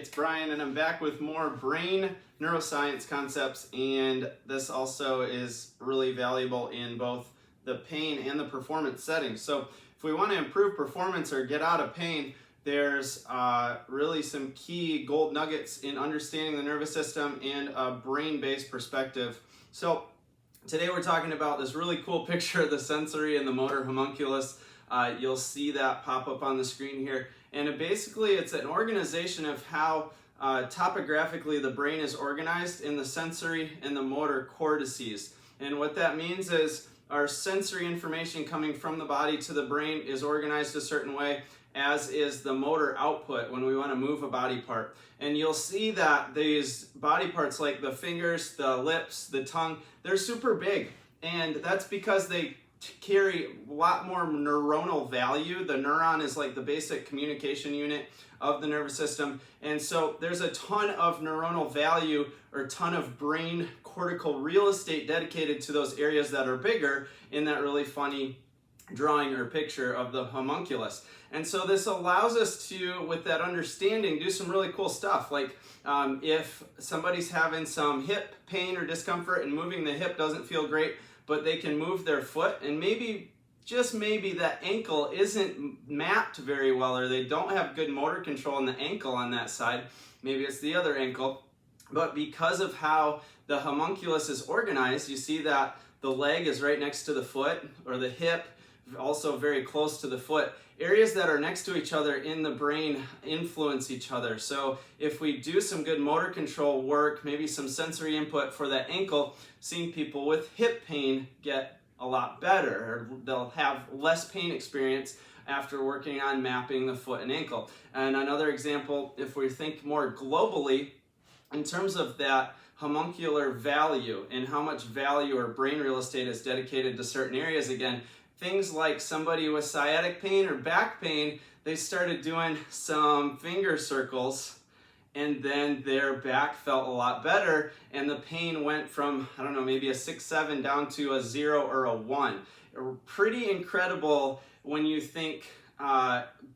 it's Brian, and I'm back with more brain neuroscience concepts, and this also is really valuable in both the pain and the performance settings. So if we want to improve performance or get out of pain, there's really some key gold nuggets in understanding the nervous system and a brain-based perspective. So today we're talking about this really cool picture of the sensory and the motor homunculus. You'll see that pop up on the screen here. And basically it's an organization of how topographically the brain is organized in the sensory and the motor cortices. And what that means is our sensory information coming from the body to the brain is organized a certain way, as is the motor output when we want to move a body part. And you'll see that these body parts like the fingers, the lips, the tongue, they're super big. And that's because they carry a lot more neuronal value. The neuron is like the basic communication unit of the nervous system. And so there's a ton of neuronal value or a ton of brain cortical real estate dedicated to those areas that are bigger in that really funny drawing or picture of the homunculus. And so this allows us to, with that understanding, do some really cool stuff. Like if somebody's having some hip pain or discomfort and moving the hip doesn't feel great, but they can move their foot, and maybe, just maybe, that ankle isn't mapped very well, or they don't have good motor control in the ankle on that side. Maybe it's the other ankle. But because of how the homunculus is organized, you see that the leg is right next to the foot, or the hip also very close to the foot. Areas that are next to each other in the brain influence each other. So if we do some good motor control work, maybe some sensory input for that ankle, seeing people with hip pain get a lot better, or they'll have less pain experience after working on mapping the foot and ankle. And another example, if we think more globally, in terms of that homuncular value and how much value or brain real estate is dedicated to certain areas, again, things like somebody with sciatic pain or back pain, they started doing some finger circles and then their back felt a lot better and the pain went from, I don't know, maybe a 6-7 down to a 0 or a 1. Pretty incredible when you think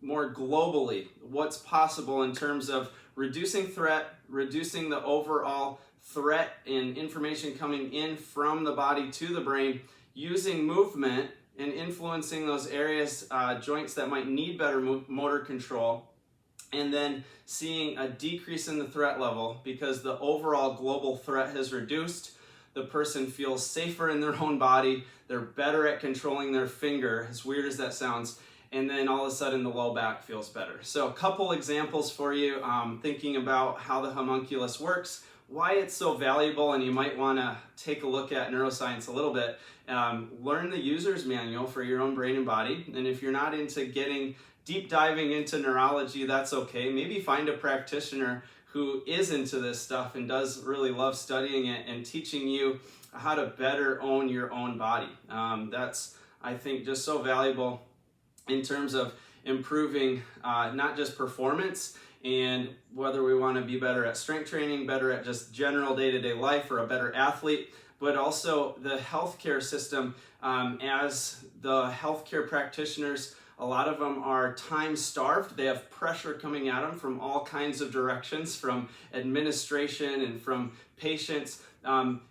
more globally what's possible in terms of reducing threat, reducing the overall threat and information coming in from the body to the brain, using movement and influencing those areas, joints that might need better motor control, and then seeing a decrease in the threat level because the overall global threat has reduced. The person feels safer in their own body, they're better at controlling their finger, as weird as that sounds, and then all of a sudden the low back feels better. So a couple examples for you, thinking about how the homunculus works, why it's so valuable, and you might want to take a look at neuroscience a little bit. Learn the user's manual for your own brain and body, and if you're not into getting deep diving into neurology, that's okay. Maybe find a practitioner who is into this stuff and does really love studying it and teaching you how to better own your own body. That's, I think, just so valuable in terms of improving not just performance and whether we want to be better at strength training, better at just general day-to-day life, or a better athlete, but also the healthcare system. As the healthcare practitioners, a lot of them are time-starved. They have pressure coming at them from all kinds of directions, from administration and from patients.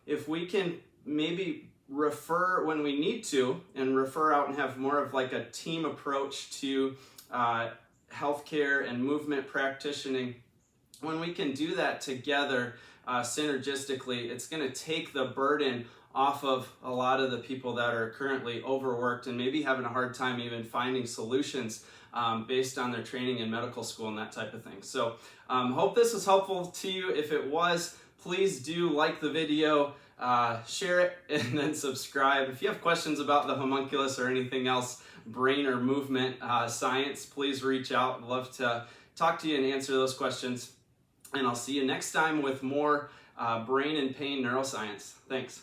If we can maybe refer when we need to, and refer out and have more of like a team approach to healthcare and movement practicing, when we can do that together synergistically, it's going to take the burden off of a lot of the people that are currently overworked and maybe having a hard time even finding solutions based on their training in medical school and that type of thing. So hope this was helpful to you. If it was, please do like the video, share it, and then subscribe. If you have questions about the homunculus or anything else, brain or movement science, please reach out. I'd love to talk to you and answer those questions. And I'll see you next time with more brain and pain neuroscience. Thanks.